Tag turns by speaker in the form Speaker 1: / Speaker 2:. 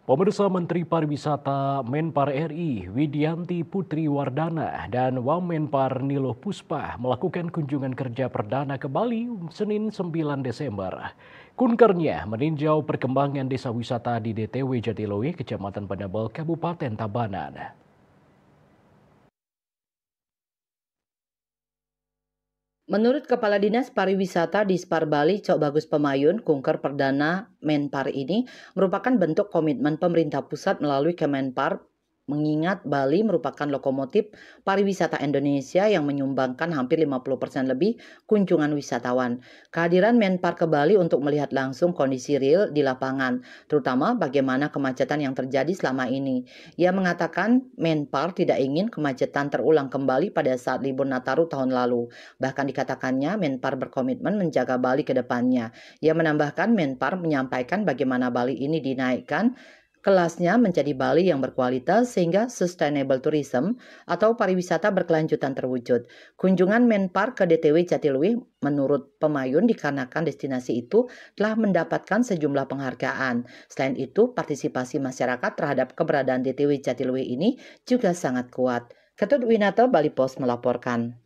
Speaker 1: Pemirsa Menteri Pariwisata Menpar RI Widianti Putri Wardana dan Wamenpar Niluh Puspa melakukan kunjungan kerja perdana ke Bali Senin 9 Desember. Kunkernya meninjau perkembangan desa wisata di DTW Jatiluwih, Kecamatan Panabel, Kabupaten Tabanan.
Speaker 2: Menurut Kepala Dinas Pariwisata di Spar Bali, Cok Bagus Pemayun, kunker perdana Menpar ini merupakan bentuk komitmen pemerintah pusat melalui Kemenpar, mengingat Bali merupakan lokomotif pariwisata Indonesia yang menyumbangkan hampir 50% lebih kunjungan wisatawan. Kehadiran Menpar ke Bali untuk melihat langsung kondisi real di lapangan, terutama bagaimana kemacetan yang terjadi selama ini. Ia mengatakan Menpar tidak ingin kemacetan terulang kembali pada saat libur Nataru tahun lalu. Bahkan dikatakannya Menpar berkomitmen menjaga Bali ke depannya. Ia menambahkan Menpar menyampaikan bagaimana Bali ini dinaikkan kelasnya menjadi Bali yang berkualitas sehingga sustainable tourism atau pariwisata berkelanjutan terwujud. Kunjungan Menpar ke DTW Jatiluwih menurut Pemayun dikarenakan destinasi itu telah mendapatkan sejumlah penghargaan. Selain itu, partisipasi masyarakat terhadap keberadaan DTW Jatiluwih ini juga sangat kuat. Ketut Winata, Bali Post melaporkan.